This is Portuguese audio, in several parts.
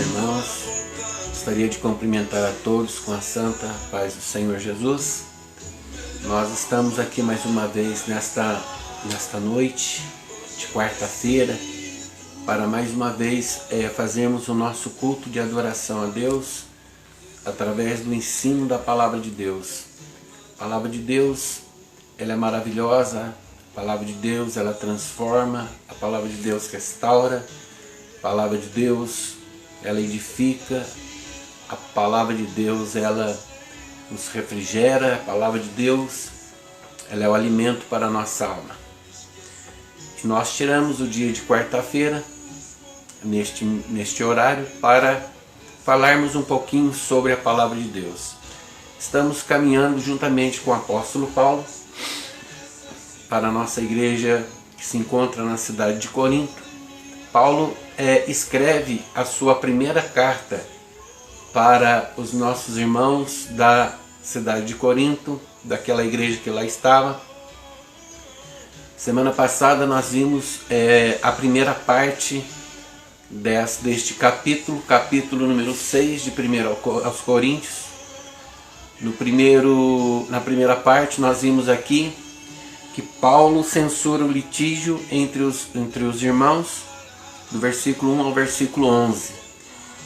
irmãos. Gostaria de cumprimentar a todos com a santa paz do Senhor Jesus. Nós estamos aqui mais uma vez nesta noite de quarta-feira para mais uma vez fazermos o nosso culto de adoração a Deus através do ensino da Palavra de Deus. A Palavra de Deus, ela é maravilhosa. A Palavra de Deus, ela transforma. A Palavra de Deus restaura. A Palavra de Deus, ela edifica. A Palavra de Deus, ela nos refrigera. A Palavra de Deus, ela é o alimento para a nossa alma. E nós tiramos o dia de quarta-feira, neste horário, para falarmos um pouquinho sobre a Palavra de Deus. Estamos caminhando juntamente com o apóstolo Paulo para a nossa igreja que se encontra na cidade de Corinto. Paulo escreve a sua primeira carta para os nossos irmãos da cidade de Corinto, daquela igreja que lá estava. Semana passada nós vimos a primeira parte deste capítulo número 6 de 1 aos Coríntios. Na primeira parte nós vimos aqui que Paulo censura o litígio entre os irmãos, do versículo 1 ao versículo 11.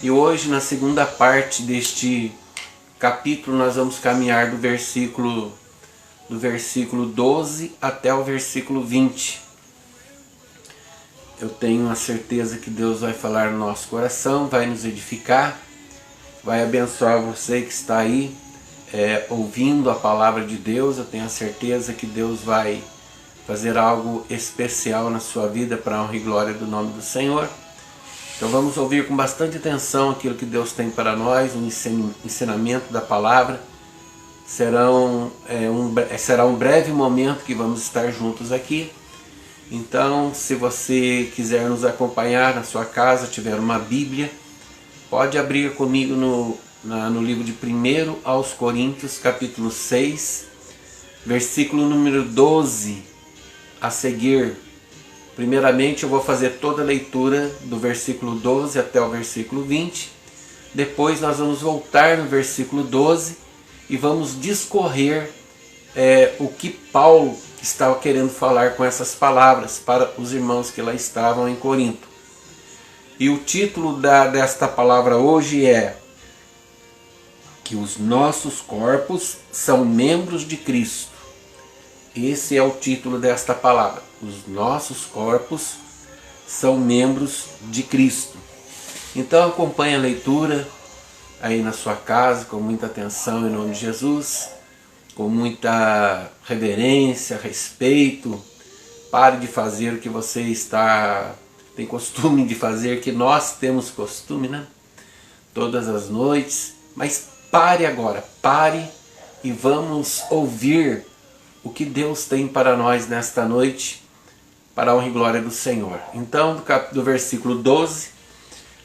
E hoje, na segunda parte deste capítulo, nós vamos caminhar do versículo 12 até o versículo 20. Eu tenho a certeza que Deus vai falar no nosso coração, vai nos edificar, vai abençoar você que está aí ouvindo a palavra de Deus. Eu tenho a certeza que Deus vai fazer algo especial na sua vida para a honra e glória do nome do Senhor. Então vamos ouvir com bastante atenção aquilo que Deus tem para nós, um ensinamento da palavra. Será um breve momento que vamos estar juntos aqui. Então, se você quiser nos acompanhar na sua casa, tiver uma Bíblia, pode abrir comigo no livro de 1 aos Coríntios, capítulo 6, versículo número 12 a seguir. Primeiramente eu vou fazer toda a leitura do versículo 12 até o versículo 20. Depois nós vamos voltar no versículo 12 e vamos discorrer o que Paulo estava querendo falar com essas palavras para os irmãos que lá estavam em Corinto. E o título desta palavra hoje é que os nossos corpos são membros de Cristo. Esse é o título desta palavra. Os nossos corpos são membros de Cristo. Então acompanhe a leitura aí na sua casa com muita atenção em nome de Jesus, com muita reverência, respeito. Pare de fazer o que você tem costume de fazer, que nós temos costume, né? Todas as noites. Mas pare agora, pare e vamos ouvir o que Deus tem para nós nesta noite, para a honra e glória do Senhor. Então, do versículo 12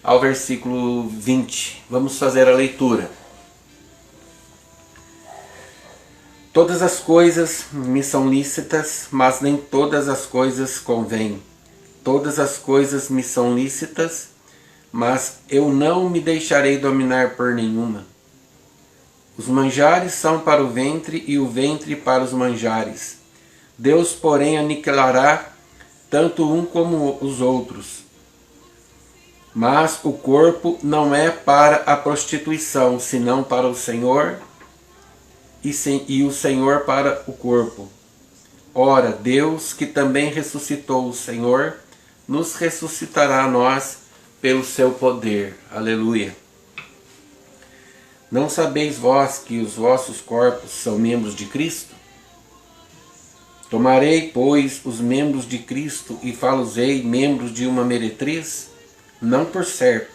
ao versículo 20, vamos fazer a leitura. Todas as coisas me são lícitas, mas nem todas as coisas convêm. Todas as coisas me são lícitas, mas eu não me deixarei dominar por nenhuma. Os manjares são para o ventre e o ventre para os manjares. Deus, porém, aniquilará tanto um como os outros. Mas o corpo não é para a prostituição, senão para o Senhor, e o Senhor para o corpo. Ora, Deus, que também ressuscitou o Senhor, nos ressuscitará a nós pelo seu poder. Aleluia. Não sabeis vós que os vossos corpos são membros de Cristo? Tomarei, pois, os membros de Cristo e fá-los-ei membros de uma meretriz? Não por certo.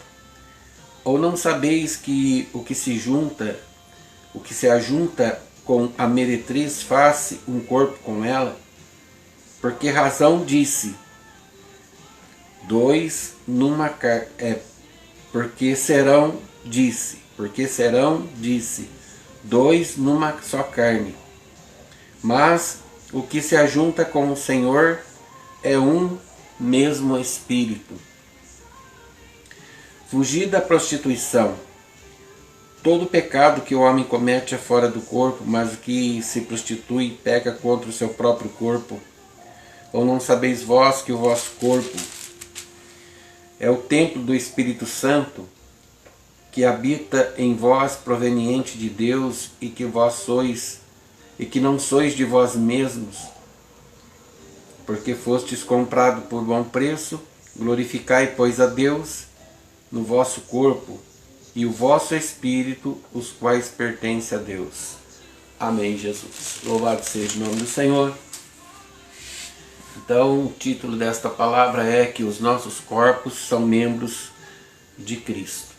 Ou não sabeis que o que se ajunta com a meretriz faz um corpo com ela? Por que razão disse? Dois numa carne. Porque serão dois numa só carne. Mas o que se ajunta com o Senhor é um mesmo Espírito. Fugir da prostituição. Todo pecado que o homem comete é fora do corpo, mas o que se prostitui peca contra o seu próprio corpo. Ou não sabeis vós que o vosso corpo é o templo do Espírito Santo, que habita em vós, proveniente de Deus, e que vós sois, e que não sois de vós mesmos, porque fostes comprado por bom preço. Glorificai, pois, a Deus no vosso corpo e o vosso espírito, os quais pertencem a Deus. Amém, Jesus. Louvado seja o nome do Senhor. Então, o título desta palavra é que os nossos corpos são membros de Cristo.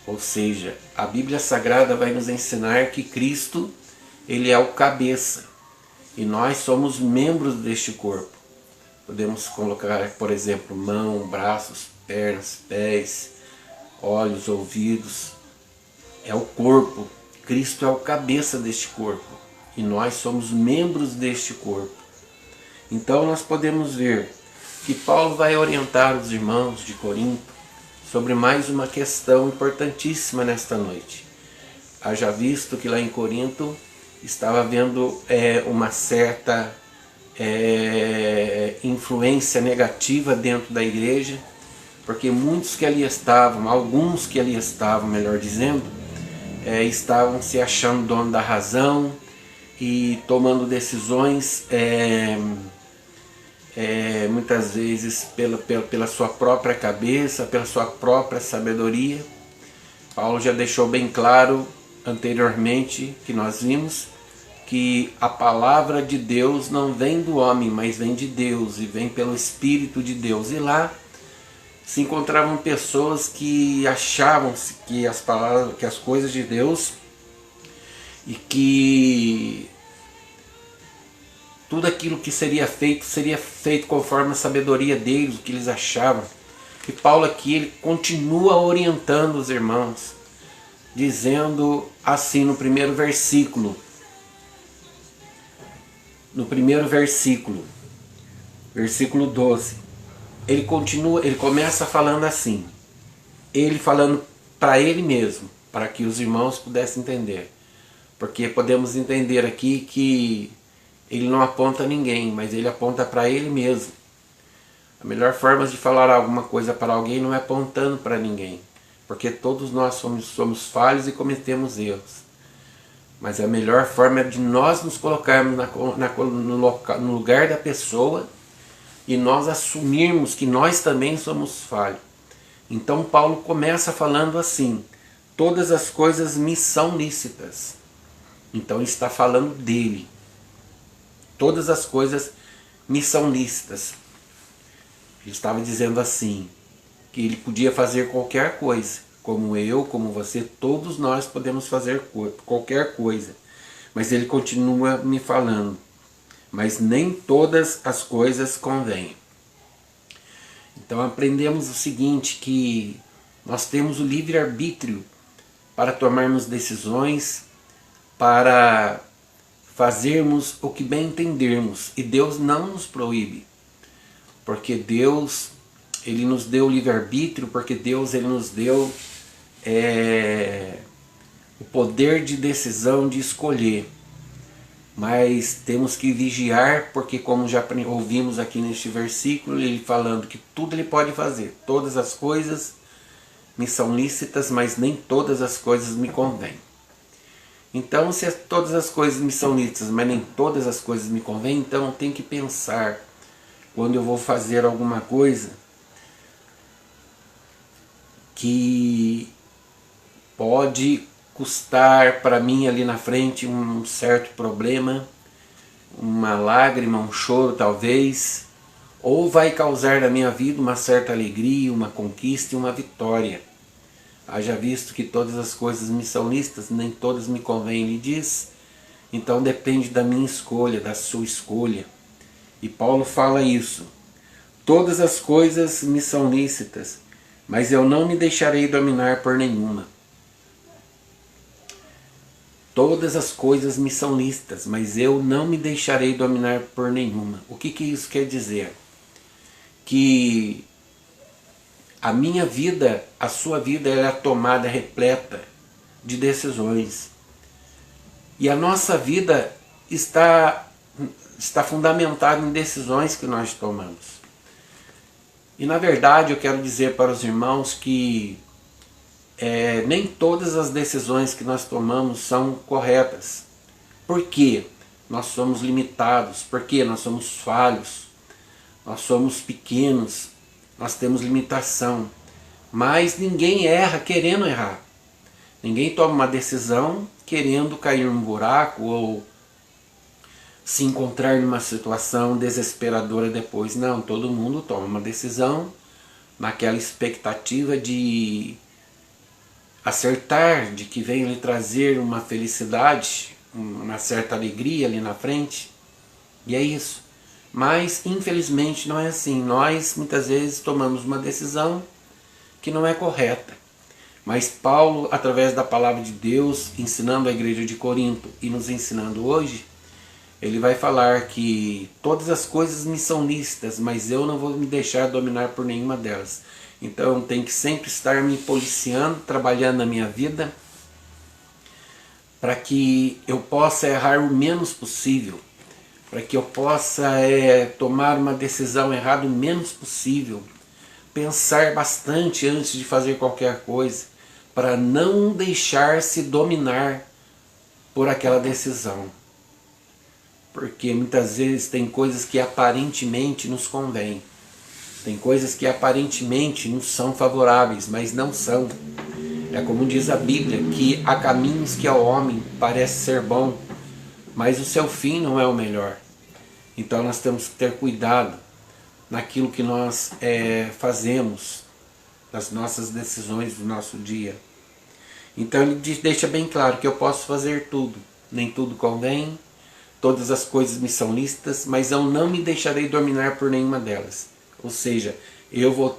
Ou seja, a Bíblia Sagrada vai nos ensinar que Cristo, ele é o cabeça, e nós somos membros deste corpo. Podemos colocar, por exemplo, mão, braços, pernas, pés, olhos, ouvidos. É o corpo. Cristo é o cabeça deste corpo, e nós somos membros deste corpo. Então nós podemos ver que Paulo vai orientar os irmãos de Corinto sobre mais uma questão importantíssima nesta noite. Haja visto que lá em Corinto estava havendo uma certa influência negativa dentro da igreja, porque muitos que ali estavam, alguns que ali estavam, melhor dizendo, estavam se achando dono da razão e tomando decisões muitas vezes pela sua própria cabeça, pela sua própria sabedoria. Paulo já deixou bem claro anteriormente, que nós vimos, que a palavra de Deus não vem do homem, mas vem de Deus, e vem pelo Espírito de Deus. E lá se encontravam pessoas que achavam que as palavras, que as coisas de Deus, e que tudo aquilo que seria feito conforme a sabedoria deles, o que eles achavam. E Paulo aqui, ele continua orientando os irmãos, dizendo assim no primeiro versículo. No primeiro versículo, versículo 12, ele começa falando assim, ele falando para ele mesmo, para que os irmãos pudessem entender. Porque podemos entender aqui que ele não aponta a ninguém, mas ele aponta para ele mesmo. A melhor forma de falar alguma coisa para alguém não é apontando para ninguém, porque todos nós somos falhos e cometemos erros. Mas a melhor forma é de nós nos colocarmos no lugar da pessoa e nós assumirmos que nós também somos falhos. Então Paulo começa falando assim: todas as coisas me são lícitas. Então ele está falando dele. Todas as coisas me são lícitas. Ele estava dizendo assim, que ele podia fazer qualquer coisa. Como eu, como você, todos nós podemos fazer qualquer coisa. Mas ele continua me falando, mas nem todas as coisas convêm. Então aprendemos o seguinte, que nós temos o livre-arbítrio para tomarmos decisões, para fazermos o que bem entendermos. E Deus não nos proíbe, porque Deus, ele nos deu o livre-arbítrio, porque Deus, ele nos deu o poder de decisão, de escolher. Mas temos que vigiar, porque como já ouvimos aqui neste versículo, ele falando que tudo ele pode fazer. Todas as coisas me são lícitas, mas nem todas as coisas me convêm. Então, se todas as coisas me são lícitas, mas nem todas as coisas me convêm, então eu tenho que pensar, quando eu vou fazer alguma coisa que pode custar para mim ali na frente um certo problema, uma lágrima, um choro talvez, ou vai causar na minha vida uma certa alegria, uma conquista e uma vitória. Haja visto que todas as coisas me são lícitas, nem todas me convêm, ele diz. Então depende da minha escolha, da sua escolha. E Paulo fala isso. Todas as coisas me são lícitas, mas eu não me deixarei dominar por nenhuma. Todas as coisas me são lícitas, mas eu não me deixarei dominar por nenhuma. O que isso quer dizer? Que A minha vida, a sua vida, ela é tomada repleta de decisões. E a nossa vida está fundamentada em decisões que nós tomamos. E na verdade eu quero dizer para os irmãos que nem todas as decisões que nós tomamos são corretas. Por quê? Nós somos limitados, porque nós somos falhos, nós somos pequenos, nós temos limitação. Mas ninguém erra querendo errar. Ninguém toma uma decisão querendo cair num buraco ou se encontrar numa situação desesperadora depois. Não, todo mundo toma uma decisão naquela expectativa de acertar, de que venha lhe trazer uma felicidade, uma certa alegria ali na frente. E é isso. Mas infelizmente não é assim. Nós muitas vezes tomamos uma decisão que não é correta. Mas Paulo, através da palavra de Deus, ensinando a igreja de Corinto e nos ensinando hoje, ele vai falar que todas as coisas me são lícitas, mas eu não vou me deixar dominar por nenhuma delas. Então eu tenho que sempre estar me policiando, trabalhando na minha vida, para que eu possa errar o menos possível, para que eu possa tomar uma decisão errada o menos possível, pensar bastante antes de fazer qualquer coisa, para não deixar-se dominar por aquela decisão. Porque muitas vezes tem coisas que aparentemente nos convêm, tem coisas que aparentemente nos são favoráveis, mas não são. É como diz a Bíblia, que há caminhos que ao homem parece ser bom, mas o seu fim não é o melhor. Então nós temos que ter cuidado naquilo que nós fazemos, nas nossas decisões do nosso dia. Então ele deixa bem claro que eu posso fazer tudo, nem tudo convém, todas as coisas me são lícitas, mas eu não me deixarei dominar por nenhuma delas. Ou seja, eu vou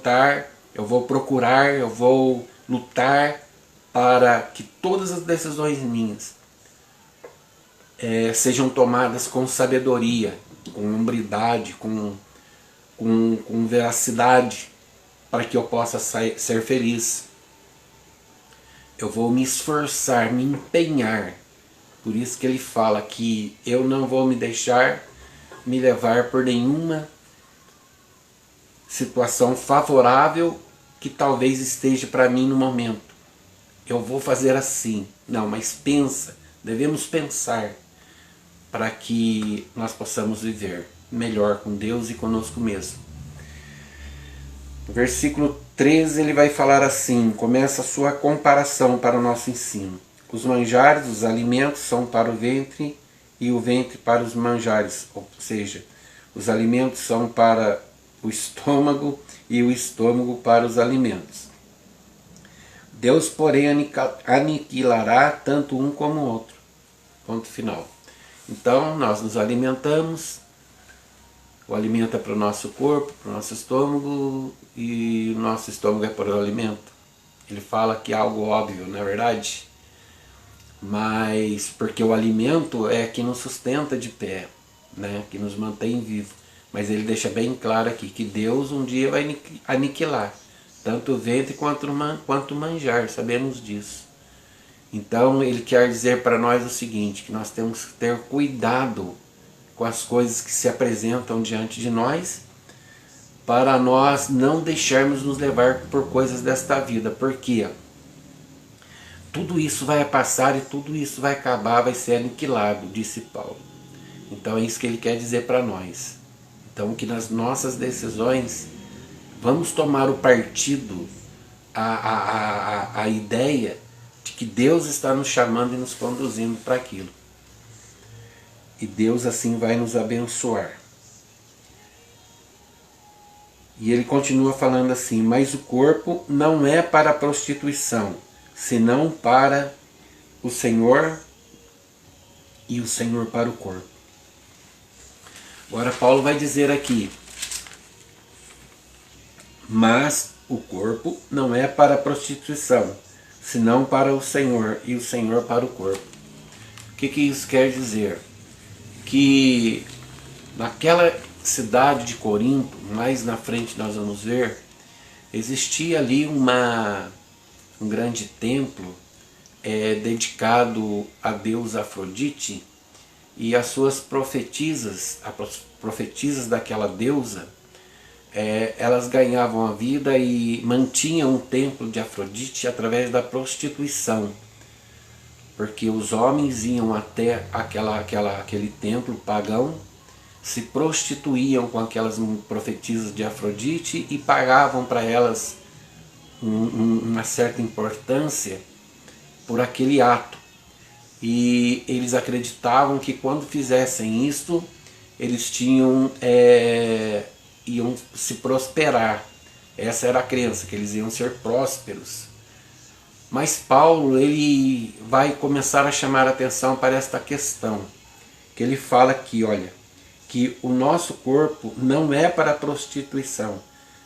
procurar, eu vou lutar para que todas as decisões minhas sejam tomadas com sabedoria, com hombridade, com veracidade, para que eu possa ser feliz. Eu vou me esforçar, me empenhar. Por isso que ele fala que eu não vou me deixar me levar por nenhuma situação favorável que talvez esteja para mim no momento. Eu vou fazer assim. Não, mas pensa, devemos pensar para que nós possamos viver melhor com Deus e conosco mesmo. No versículo 13 ele vai falar assim, começa a sua comparação para o nosso ensino. Os manjares, os alimentos são para o ventre e o ventre para os manjares, ou seja, os alimentos são para o estômago e o estômago para os alimentos. Deus, porém, aniquilará tanto um como o outro. Ponto final. Então, nós nos alimentamos, o alimento é para o nosso corpo, para o nosso estômago, e o nosso estômago é para o alimento. Ele fala que é algo óbvio, não é verdade? Mas porque o alimento é que nos sustenta de pé, né? Que nos mantém vivo. Mas ele deixa bem claro aqui que Deus um dia vai aniquilar tanto o ventre quanto o manjar, sabemos disso. Então ele quer dizer para nós o seguinte, que nós temos que ter cuidado com as coisas que se apresentam diante de nós, para nós não deixarmos nos levar por coisas desta vida, porque tudo isso vai passar e tudo isso vai acabar, vai ser aniquilado, disse Paulo. Então é isso que ele quer dizer para nós. Então que nas nossas decisões vamos tomar o partido, a ideia de que Deus está nos chamando e nos conduzindo para aquilo. E Deus assim vai nos abençoar. E ele continua falando assim, mas o corpo não é para a prostituição, senão para o Senhor e o Senhor para o corpo. Agora Paulo vai dizer aqui, mas o corpo não é para a prostituição, senão para o Senhor e o Senhor para o corpo. O que isso quer dizer? Que naquela cidade de Corinto, mais na frente nós vamos ver, Existia ali um grande templo dedicado a deusa Afrodite, e as suas profetisas, as profetisas daquela deusa, elas ganhavam a vida e mantinham um templo de Afrodite através da prostituição, porque os homens iam até aquele templo pagão, se prostituíam com aquelas profetisas de Afrodite e pagavam para elas uma certa importância por aquele ato. E eles acreditavam que quando fizessem isto, eles iam se prosperar. Essa era a crença, que eles iam ser prósperos. Mas Paulo, ele vai começar a chamar a atenção para esta questão, que ele fala aqui, olha, que o nosso corpo não é para a prostituição,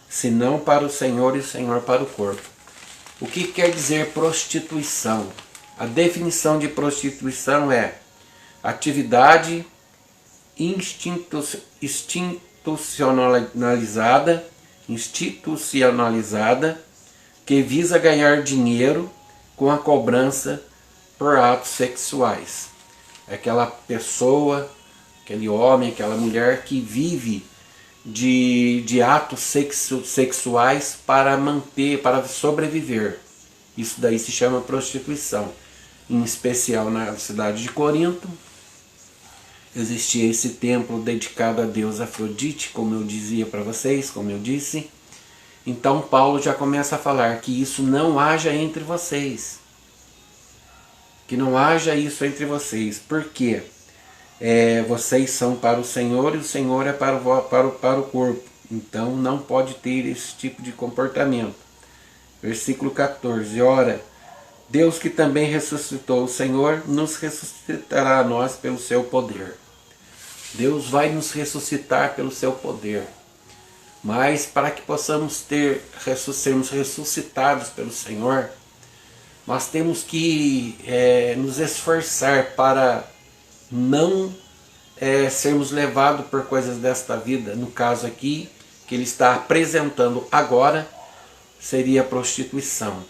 senão para o Senhor e o Senhor para o corpo. O que quer dizer prostituição? A definição de prostituição é atividade institucionalizada que visa ganhar dinheiro com a cobrança por atos sexuais. É aquela pessoa, aquele homem, aquela mulher que vive de atos sexuais para sobreviver. Isso daí se chama prostituição. Em especial na cidade de Corinto, existia esse templo dedicado a deusa Afrodite, como eu dizia para vocês, como eu disse. Então Paulo já começa a falar que isso não haja entre vocês. Que não haja isso entre vocês. Por quê? Vocês são para o Senhor e o Senhor é para o corpo. Então não pode ter esse tipo de comportamento. Versículo 14. Ora, Deus que também ressuscitou o Senhor, nos ressuscitará a nós pelo seu poder. Deus vai nos ressuscitar pelo seu poder. Mas para que possamos sermos ressuscitados pelo Senhor, nós temos que nos esforçar para não sermos levados por coisas desta vida. No caso aqui, que ele está apresentando agora, seria a prostituição,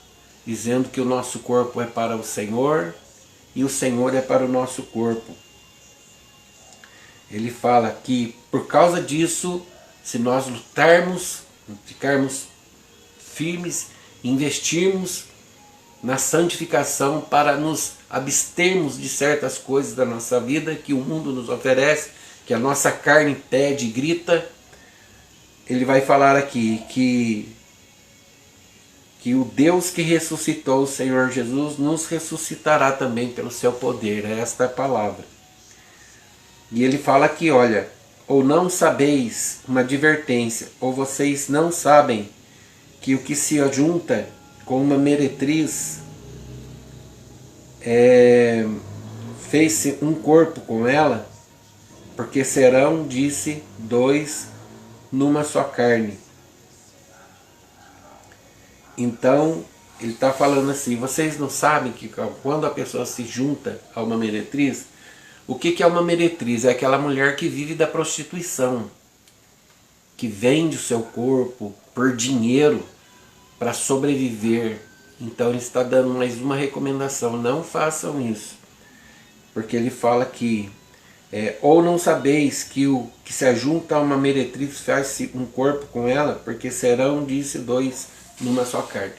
dizendo que o nosso corpo é para o Senhor e o Senhor é para o nosso corpo. Ele fala que por causa disso, se nós lutarmos, ficarmos firmes, investirmos na santificação para nos abstermos de certas coisas da nossa vida que o mundo nos oferece, que a nossa carne pede e grita, ele vai falar aqui que o Deus que ressuscitou o Senhor Jesus nos ressuscitará também pelo seu poder. Esta é a palavra. E ele fala aqui, olha, ou não sabeis, uma advertência, ou vocês não sabem que o que se ajunta com uma meretriz fez-se um corpo com ela, porque serão, disse, dois numa só carne. Então, ele está falando assim, vocês não sabem que quando a pessoa se junta a uma meretriz, o que é uma meretriz? É aquela mulher que vive da prostituição, que vende o seu corpo por dinheiro para sobreviver. Então ele está dando mais uma recomendação, não façam isso. Porque ele fala que, ou não sabeis que o que se ajunta a uma meretriz faz-se um corpo com ela, porque serão, disse, dois numa só carne.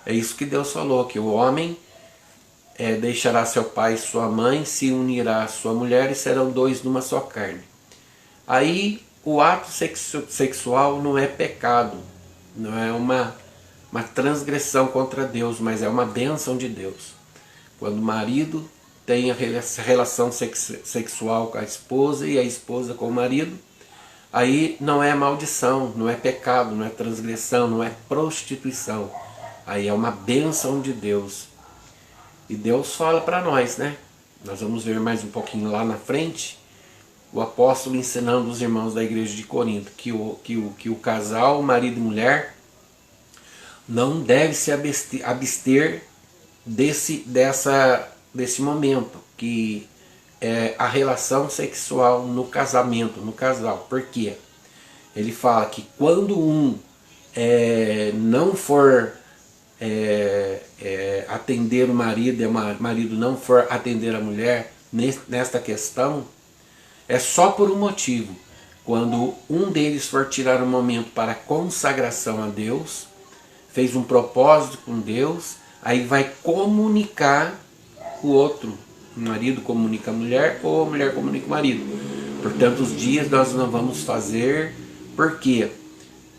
É isso que Deus falou, que o homem deixará seu pai e sua mãe, se unirá à sua mulher e serão dois numa só carne. Aí o ato sexual não é pecado, não é uma transgressão contra Deus, mas é uma bênção de Deus. Quando o marido tem a relação sexual com a esposa e a esposa com o marido, aí não é maldição, não é pecado, não é transgressão, não é prostituição. Aí é uma bênção de Deus. E Deus fala para nós, né? Nós vamos ver mais um pouquinho lá na frente, o apóstolo ensinando os irmãos da igreja de Corinto que o casal, marido e mulher, não deve se abster desse momento, que é a relação sexual no casamento, no casal. Por quê? Ele fala que quando um não for atender o marido e o marido não for atender a mulher nesta questão, é só por um motivo. Quando um deles for tirar um momento para consagração a Deus, fez um propósito com Deus, aí vai comunicar o outro. O marido comunica a mulher ou a mulher comunica o marido. Por tantos dias nós não vamos fazer. Por quê?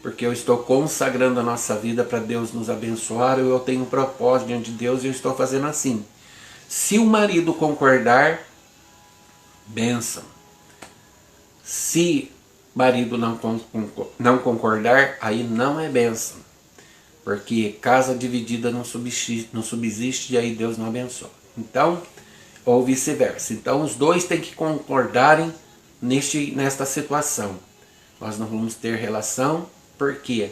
Porque eu estou consagrando a nossa vida para Deus nos abençoar, ou eu tenho um propósito diante de Deus e eu estou fazendo assim. Se o marido concordar, bênção. Se o marido não concordar, aí não é bênção. Porque casa dividida não subsiste e aí Deus não abençoa. Então, ou vice-versa. Então os dois têm que concordarem nesta situação. Nós não vamos ter relação, por quê?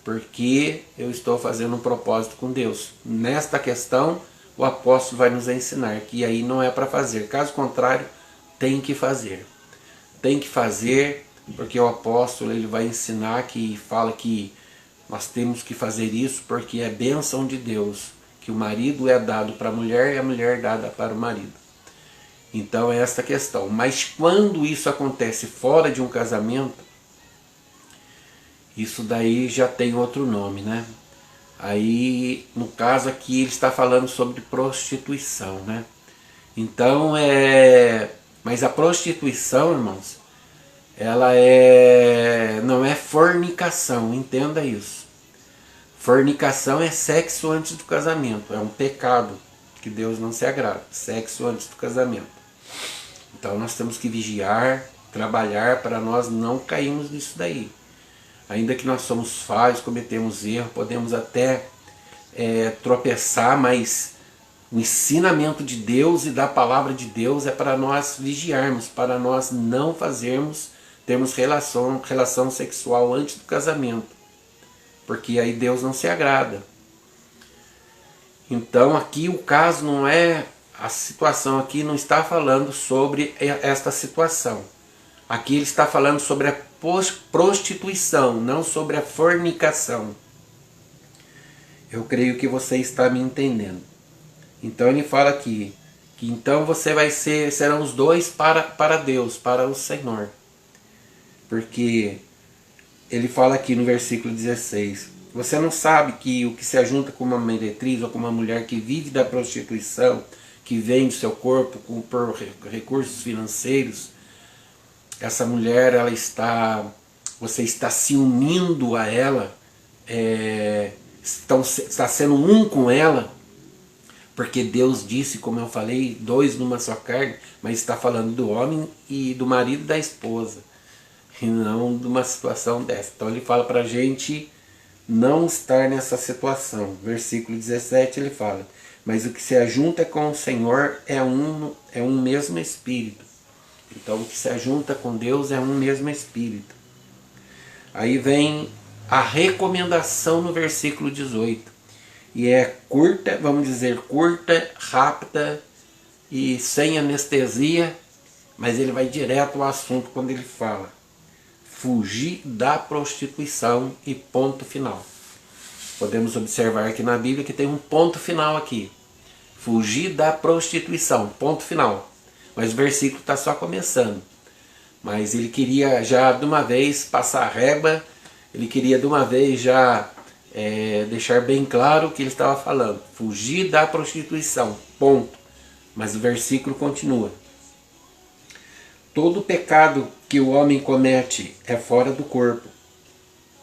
Porque eu estou fazendo um propósito com Deus. Nesta questão, o apóstolo vai nos ensinar que aí não é para fazer. Caso contrário, tem que fazer. Tem que fazer, porque o apóstolo ele vai ensinar que fala que nós temos que fazer isso porque é bênção de Deus, que o marido é dado para a mulher e a mulher é dada para o marido. Então é esta questão. Mas quando isso acontece fora de um casamento, isso daí já tem outro nome, né? Aí, no caso aqui, ele está falando sobre prostituição, né? Então, mas a prostituição, irmãos, ela não é fornicação, entenda isso. Fornicação é sexo antes do casamento, é um pecado que Deus não se agrada, sexo antes do casamento. Então nós temos que vigiar, trabalhar para nós não cairmos nisso daí. Ainda que nós somos falhos, cometemos erro, podemos até tropeçar, mas o ensinamento de Deus e da palavra de Deus é para nós vigiarmos, para nós não termos relação sexual antes do casamento, porque aí Deus não se agrada. Então aqui o caso não é, a situação aqui não está falando sobre esta situação. Aqui ele está falando sobre a prostituição, não sobre a fornicação. Eu creio que você está me entendendo. Então ele fala aqui que então você serão os dois para Deus, para o Senhor. Porque ele fala aqui no versículo 16: você não sabe que o que se ajunta com uma meretriz ou com uma mulher que vive da prostituição, que vende seu corpo por recursos financeiros, essa mulher você está se unindo a ela, está sendo um com ela, porque Deus disse, como eu falei, dois numa só carne, mas está falando do homem e do marido e da esposa, e não de uma situação dessa. Então ele fala para a gente não estar nessa situação. Versículo 17 ele fala: mas o que se ajunta com o Senhor é um mesmo Espírito. Então o que se ajunta com Deus é um mesmo Espírito. Aí vem a recomendação no versículo 18. E é curta, vamos dizer, curta, rápida e sem anestesia, mas ele vai direto ao assunto quando ele fala: fugir da prostituição e ponto final. Podemos observar aqui na Bíblia que tem um ponto final aqui. Fugir da prostituição, ponto final. Mas o versículo está só começando. Mas ele queria já de uma vez passar a régua, ele queria de uma vez já deixar bem claro o que ele estava falando. Fugir da prostituição, ponto. Mas o versículo continua: todo pecado que o homem comete é fora do corpo,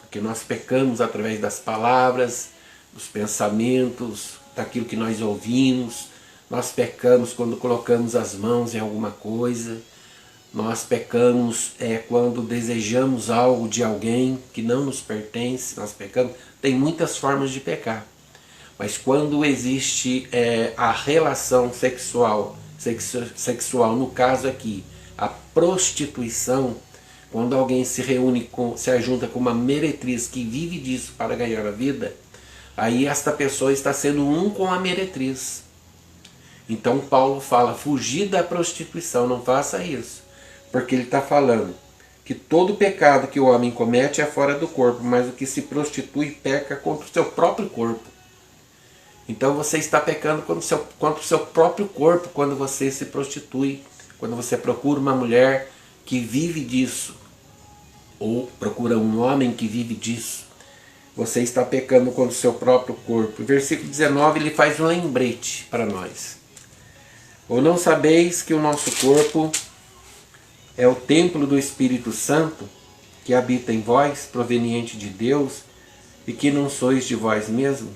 porque nós pecamos através das palavras, dos pensamentos, daquilo que nós ouvimos. Nós pecamos quando colocamos as mãos em alguma coisa. Nós pecamos quando desejamos algo de alguém que não nos pertence. Nós pecamos. Tem muitas formas de pecar. Mas quando existe a relação sexual, no caso aqui, a prostituição, quando alguém se ajunta com uma meretriz que vive disso para ganhar a vida, aí esta pessoa está sendo um com a meretriz. Então Paulo fala: fugir da prostituição, não faça isso. Porque ele está falando que todo pecado que o homem comete é fora do corpo, mas o que se prostitui peca contra o seu próprio corpo. Então você está pecando contra o seu próprio corpo quando você se prostitui, quando você procura uma mulher que vive disso, ou procura um homem que vive disso. Você está pecando contra o seu próprio corpo. Versículo 19, ele faz um lembrete para nós. Ou não sabeis que o nosso corpo é o templo do Espírito Santo, que habita em vós, proveniente de Deus, e que não sois de vós mesmos?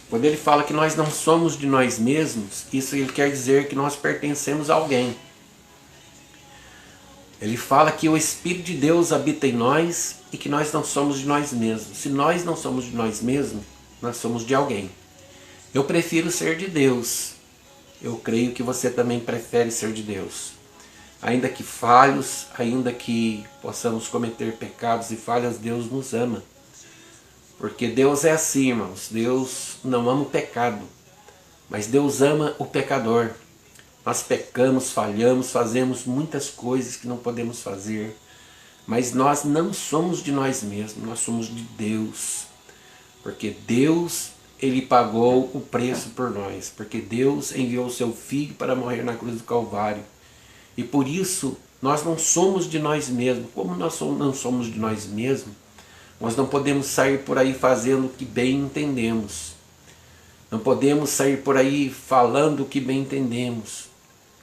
Quando ele fala que nós não somos de nós mesmos, isso ele quer dizer que nós pertencemos a alguém. Ele fala que o Espírito de Deus habita em nós e que nós não somos de nós mesmos. Se nós não somos de nós mesmos, nós somos de alguém. Eu prefiro ser de Deus. Eu creio que você também prefere ser de Deus. Ainda que falhos, ainda que possamos cometer pecados e falhas, Deus nos ama. Porque Deus é assim, irmãos. Deus não ama o pecado, mas Deus ama o pecador. Nós pecamos, falhamos, fazemos muitas coisas que não podemos fazer, mas nós não somos de nós mesmos, nós somos de Deus. Porque Deus, ele pagou o preço por nós, porque Deus enviou o seu Filho para morrer na cruz do Calvário. E por isso, nós não somos de nós mesmos. Como nós não somos de nós mesmos, nós não podemos sair por aí fazendo o que bem entendemos. Não podemos sair por aí falando o que bem entendemos,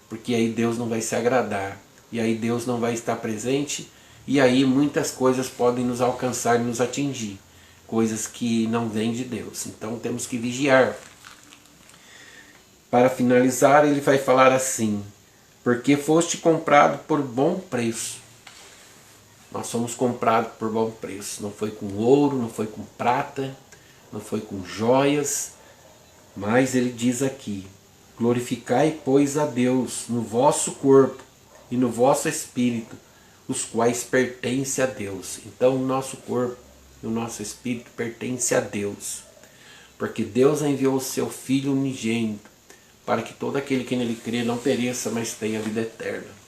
porque aí Deus não vai se agradar, e aí Deus não vai estar presente, e aí muitas coisas podem nos alcançar e nos atingir, coisas que não vêm de Deus. Então temos que vigiar. Para finalizar, ele vai falar assim: porque foste comprado por bom preço. Nós somos comprados por bom preço. Não foi com ouro, não foi com prata, não foi com joias. Mas ele diz aqui: glorificai, pois, a Deus no vosso corpo e no vosso espírito, os quais pertencem a Deus. Então o nosso corpo e o nosso espírito pertencem a Deus. Porque Deus enviou o seu Filho unigênito para que todo aquele que nele crê não pereça, mas tenha vida eterna.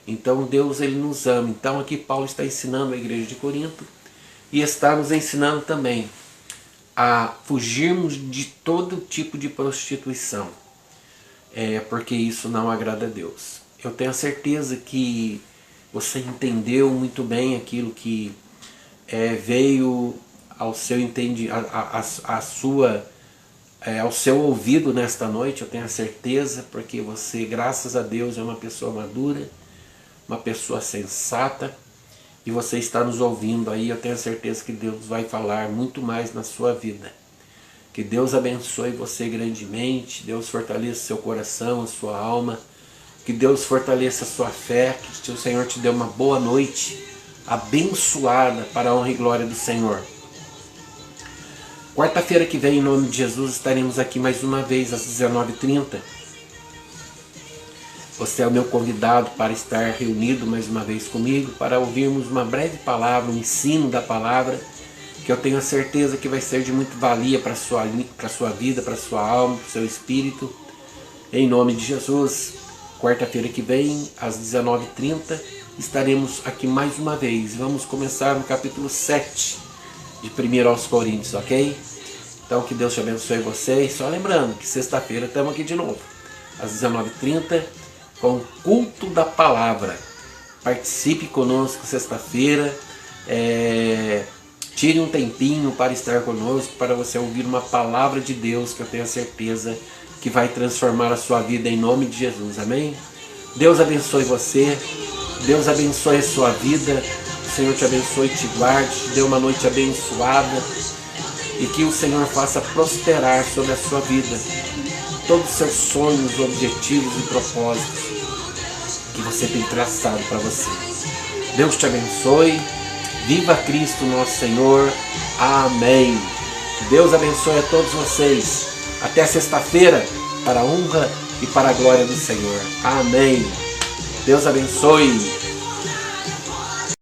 Então Deus, ele nos ama. Então aqui Paulo está ensinando a igreja de Corinto e está nos ensinando também a fugirmos de todo tipo de prostituição, porque isso não agrada a Deus. Eu tenho a certeza que você entendeu muito bem aquilo que veio ao seu ao seu ouvido nesta noite. Eu tenho a certeza, porque você, graças a Deus, é uma pessoa madura, uma pessoa sensata, e você está nos ouvindo aí. Eu tenho a certeza que Deus vai falar muito mais na sua vida. Que Deus abençoe você grandemente, Deus fortaleça seu coração, a sua alma, que Deus fortaleça a sua fé, que o Senhor te dê uma boa noite, abençoada, para a honra e glória do Senhor. Quarta-feira que vem, em nome de Jesus, estaremos aqui mais uma vez às 19h30. Você é o meu convidado para estar reunido mais uma vez comigo, para ouvirmos uma breve palavra, um ensino da palavra, que eu tenho a certeza que vai ser de muita valia para a sua vida, para a sua alma, para o seu espírito. Em nome de Jesus, quarta-feira que vem, às 19h30, estaremos aqui mais uma vez. Vamos começar no capítulo 7 de 1 aos Coríntios, ok? Então que Deus te abençoe vocês. Só lembrando que sexta-feira estamos aqui de novo, às 19h30, com o culto da palavra. Participe conosco sexta-feira. Tire um tempinho para estar conosco, para você ouvir uma palavra de Deus, que eu tenho a certeza que vai transformar a sua vida, em nome de Jesus, amém? Deus abençoe você, Deus abençoe a sua vida, o Senhor te abençoe e te guarde, te dê uma noite abençoada, e que o Senhor faça prosperar sobre a sua vida todos os seus sonhos, objetivos e propósitos que você tem traçado para você. Deus te abençoe. Viva Cristo nosso Senhor. Amém. Deus abençoe a todos vocês. Até sexta-feira, para a honra e para a glória do Senhor. Amém. Deus abençoe.